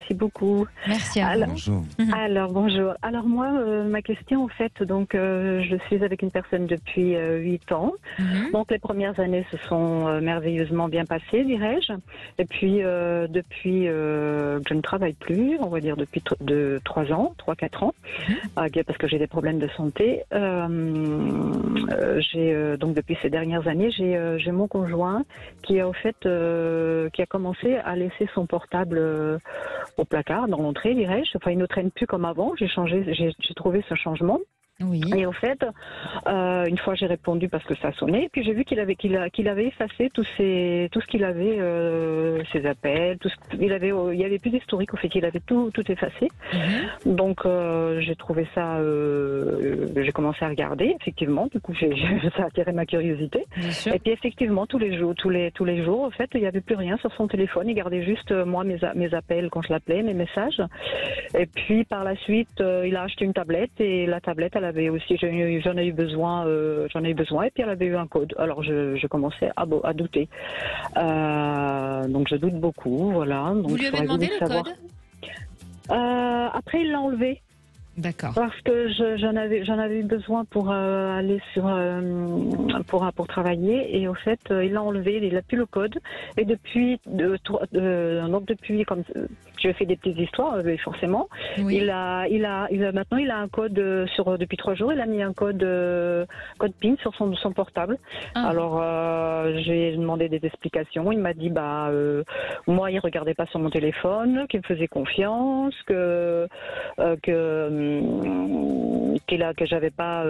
merci beaucoup. Merci à vous. Bonjour. Alors, bonjour. Alors, moi, ma question, en fait, donc, je suis avec une personne depuis 8 ans. Donc, les premières années se sont merveilleusement bien passées, dirais-je. Et puis, depuis que je ne travaille plus, on va dire depuis 3 ans, 3-4 ans, parce que j'ai des problèmes de santé, donc, depuis ces dernières années, j'ai mon conjoint qui a, au fait, qui a commencé à laisser son portable au placard, dans l'entrée, dirais-je. Enfin, il ne traîne plus comme avant. J'ai trouvé ce changement. Oui. Et au fait, une fois j'ai répondu parce que ça sonnait, puis j'ai vu qu'il avait effacé tout ce qu'il avait, ses appels, il y avait plus d'historique, au fait il avait tout effacé. Donc j'ai trouvé ça, j'ai commencé à regarder, effectivement, du coup ça a attiré ma curiosité. Et puis effectivement tous les jours, au fait il n'y avait plus rien sur son téléphone, il gardait juste moi mes appels quand je l'appelais, mes messages. Et puis par la suite il a acheté une tablette, et la tablette elle avait aussi, j'en ai eu besoin, et puis elle avait eu un code. Alors je commençais à douter. Donc je doute beaucoup, voilà. Donc, vous lui avez demandé le code? Après il l'a enlevé. D'accord. Parce que j'en avais eu besoin pour aller pour travailler, et au fait il l'a enlevé, il a plus le code, et depuis comme je fais des petites histoires forcément, oui. maintenant il a un code depuis 3 jours, il a mis un code PIN sur son portable. Alors j'ai demandé des explications, il m'a dit moi il regardait pas sur mon téléphone, qu'il me faisait confiance, que j'avais pas,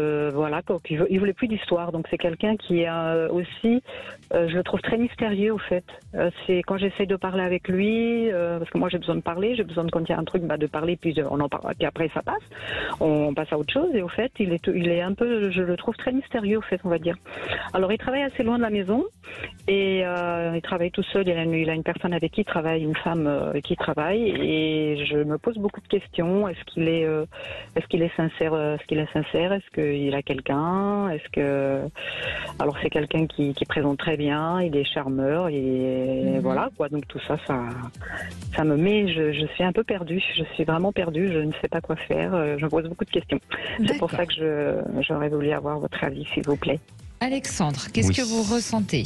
qu'il voulait plus d'histoire. Donc c'est quelqu'un qui est aussi, je le trouve très mystérieux au fait. C'est quand j'essaie de parler avec lui, parce que moi j'ai besoin de parler, j'ai besoin quand il y a un truc de parler, puis on en parle, puis après ça passe, on passe à autre chose. Et au fait il est un peu, je le trouve très mystérieux au fait, on va dire. Alors il travaille assez loin de la maison, et il travaille tout seul. Il a une personne avec qui il travaille, une femme avec qui il travaille, et je me pose beaucoup de questions. Est-ce qu'il est sincère? Est-ce qu'il a quelqu'un? Alors c'est quelqu'un qui présente très bien, il est charmeur, et voilà quoi. Donc tout ça me met, je suis un peu perdue. Je suis vraiment perdue. Je ne sais pas quoi faire. Je me pose beaucoup de questions. C'est pour ça que j'aurais voulu avoir votre avis, s'il vous plaît. Alexandre, qu'est-ce que vous ressentez?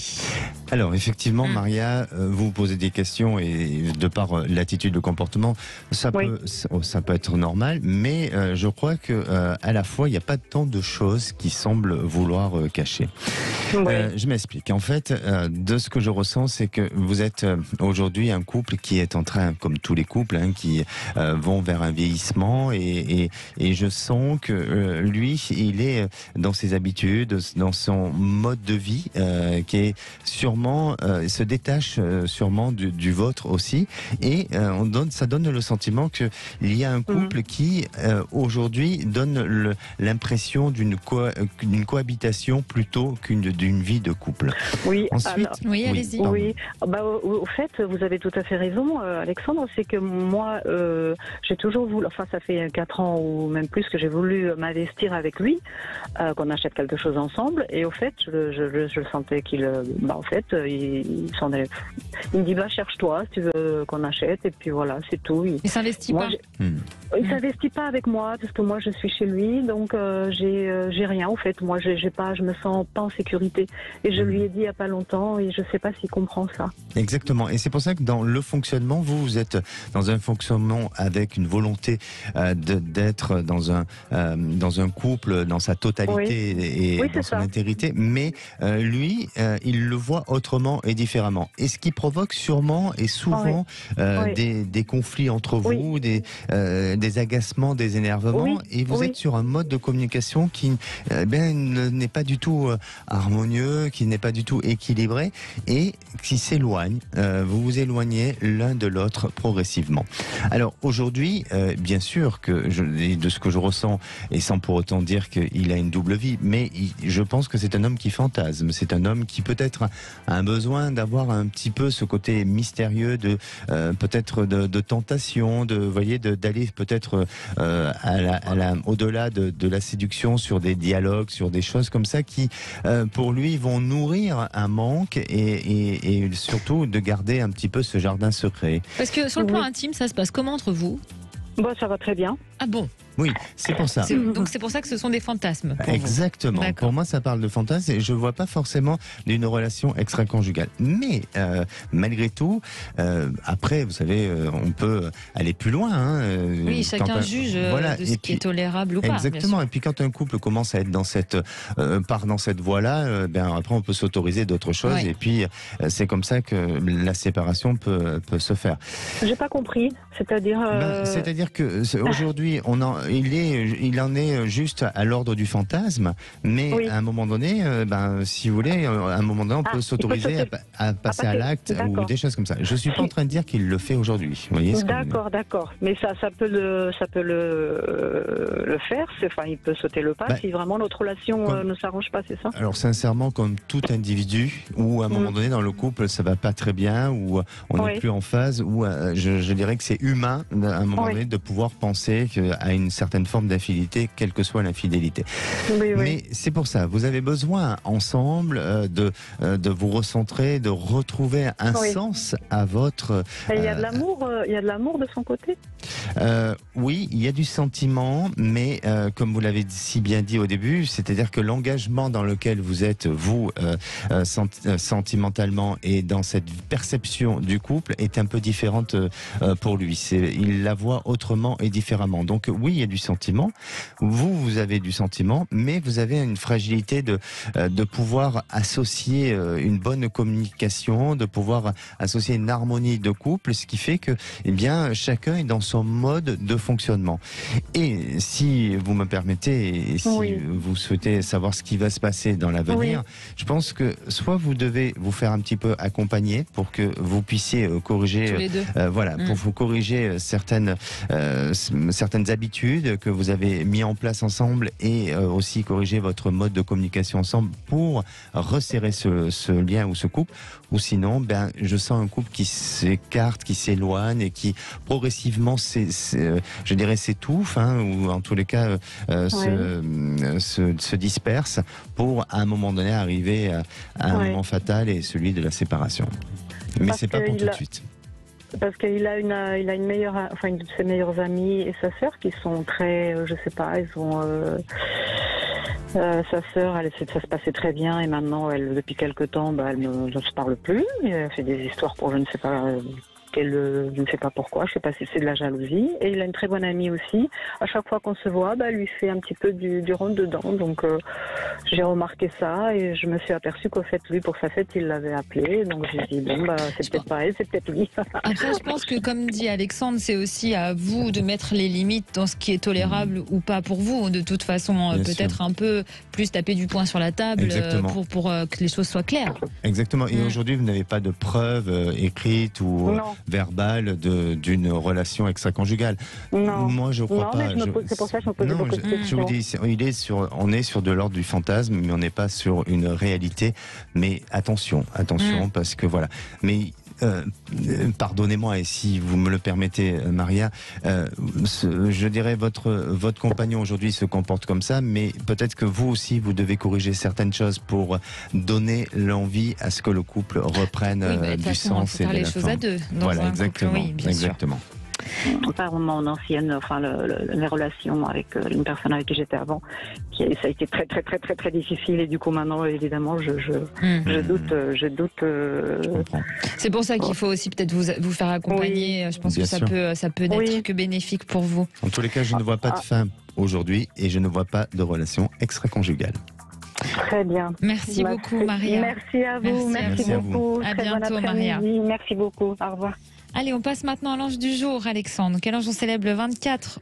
Alors effectivement, Maria, vous vous posez des questions, et de par l'attitude, le comportement, ça peut être normal, mais je crois que à la fois il n'y a pas tant de choses qui semblent vouloir cacher. Je m'explique. En fait, de ce que je ressens, c'est que vous êtes aujourd'hui un couple qui est en train, comme tous les couples, qui vont vers un vieillissement, et je sens que lui, il est dans ses habitudes, dans son mode de vie, qui est sûrement se détache sûrement du vôtre aussi, et ça donne le sentiment que il y a un couple qui aujourd'hui donne l'impression d'une cohabitation plutôt d'une vie de couple. Oui. Ensuite, allez-y. Oui. Au fait, vous avez tout à fait raison, Alexandre. C'est que moi, j'ai toujours voulu. Enfin, ça fait 4 ans ou même plus que j'ai voulu m'investir avec lui, qu'on achète quelque chose ensemble. Et au fait, je sentais qu'il, en fait, il me dit cherche-toi si tu veux qu'on achète, et puis voilà, c'est tout. Il s'investit pas. Il s'investit pas avec moi, parce que moi je suis chez lui, donc j'ai rien en fait. Moi je me sens pas en sécurité, et je lui ai dit il y a pas longtemps, et je sais pas s'il comprend ça. Exactement, et c'est pour ça que dans le fonctionnement, vous êtes dans un fonctionnement avec une volonté d'être dans un couple dans sa totalité et dans son intégrité, mais lui, il le voit autrement et différemment, et ce qui provoque sûrement et souvent des conflits entre vous, des agacements, des énervements, et vous êtes sur un mode de communication qui n'est pas du tout harmonieux, qui n'est pas du tout équilibré, et qui s'éloigne. Vous vous éloignez l'un de l'autre progressivement. Alors aujourd'hui, bien sûr que de ce que je ressens, et sans pour autant dire qu'il a une double vie, mais je pense que c'est c'est un homme qui fantasme, c'est un homme qui peut-être a un besoin d'avoir un petit peu ce côté mystérieux de peut-être de tentation, d'aller peut-être au-delà de la séduction sur des dialogues, sur des choses comme ça qui pour lui vont nourrir un manque et surtout de garder un petit peu ce jardin secret. Parce que sur le plan intime, ça se passe comment entre vous? Bon, ça va très bien. Ah bon? Oui, c'est pour ça. Donc c'est pour ça que ce sont des fantasmes. Exactement. Pour moi, ça parle de fantasme et je vois pas forcément d'une relation extra-conjugale. Mais malgré tout, après, vous savez, on peut aller plus loin. Oui, chacun juge de ce qui est tolérable ou pas. Exactement. Et puis quand un couple commence à être dans part dans cette voie-là, après on peut s'autoriser d'autres choses. Ouais. Et puis c'est comme ça que la séparation peut se faire. J'ai pas compris. C'est-à-dire. C'est-à-dire que aujourd'hui, il en est juste à l'ordre du fantasme, mais à un moment donné, si vous voulez, à un moment donné, on peut s'autoriser à passer à l'acte ou des choses comme ça. Je suis pas en train de dire qu'il le fait aujourd'hui. D'accord. Mais ça peut le faire. Enfin, il peut sauter le pas si vraiment notre relation ne s'arrange pas, c'est ça? Alors sincèrement, comme tout individu, où à un moment donné dans le couple, ça va pas très bien, ou on n'est plus en phase, ou je dirais que c'est humain à un moment donné de pouvoir penser à une certaine forme d'infidélité, quelle que soit l'infidélité. Mais c'est pour ça, vous avez besoin ensemble de vous recentrer, de retrouver un sens à votre... Il y a de l'amour, il y a de l'amour de son côté? Oui, il y a du sentiment, mais comme vous l'avez si bien dit au début, c'est-à-dire que l'engagement dans lequel vous êtes, vous, sentimentalement, et dans cette perception du couple est un peu différente pour lui. Il la voit autrement et différemment. Donc oui, il y a du sentiment. Vous avez du sentiment, mais vous avez une fragilité de pouvoir associer une bonne communication, de pouvoir associer une harmonie de couple, ce qui fait que, chacun est dans son mode de fonctionnement. Et si vous me permettez, et si vous souhaitez savoir ce qui va se passer dans l'avenir, je pense que soit vous devez vous faire un petit peu accompagner pour que vous puissiez corriger, tous les deux. Pour vous corriger certaines habitudes que vous avez mis en place ensemble et aussi corriger votre mode de communication ensemble pour resserrer ce lien ou ce couple. Ou sinon, je sens un couple qui s'écarte, qui s'éloigne et qui progressivement je dirais s'étouffe, ou en tous les cas se disperse pour à un moment donné arriver à un moment fatal et celui de la séparation. Mais c'est pas pour tout de suite. Parce qu'il a une de ses meilleures amies et sa sœur qui sont très, je sais pas, ils ont sa sœur, ça se passait très bien et maintenant, depuis quelque temps, elle ne se parle plus. Elle fait des histoires pour je ne sais pas. Je ne sais pas pourquoi, je ne sais pas si c'est de la jalousie. Et il a une très bonne amie aussi. À chaque fois qu'on se voit, elle lui fait un petit peu du rentre-dedans. Donc j'ai remarqué ça et je me suis aperçue qu'au fait, lui, pour sa fête, il l'avait appelé. Donc j'ai dit, c'est peut-être pas elle, c'est peut-être lui. Après, je pense que, comme dit Alexandre, c'est aussi à vous de mettre les limites dans ce qui est tolérable ou pas pour vous. De toute façon, peut-être un peu plus taper du poing sur la table pour que les choses soient claires. Exactement. Et aujourd'hui, vous n'avez pas de preuves écrites ou verbale d'une relation extra-conjugale. Non. Moi, je crois pas. C'est pour ça que je me pose beaucoup de questions. Je vous dis, on est sur de l'ordre du fantasme, mais on n'est pas sur une réalité. Mais attention, parce que voilà. Mais pardonnez-moi, et si vous me le permettez, Maria, je dirais votre compagnon aujourd'hui se comporte comme ça, mais peut-être que vous aussi, vous devez corriger certaines choses pour donner l'envie à ce que le couple reprenne du sens et de la forme. À deux. Voilà, exactement. Couple, oui, bien exactement. Sûr. Par mon ancienne, les relations avec une personne avec qui j'étais avant, ça a été très très très très très difficile et du coup maintenant évidemment je doute. C'est pour ça qu'il faut aussi peut-être vous faire accompagner. Je pense que ça peut n'être que bénéfique pour vous. En tous les cas, je ne vois pas de fin aujourd'hui et je ne vois pas de relation extra-conjugale. Très bien. Merci beaucoup, Maria. Merci à vous. Merci beaucoup. À bientôt, Maria. Merci beaucoup. Au revoir. Allez, on passe maintenant à l'ange du jour, Alexandre. Quel ange on célèbre le 24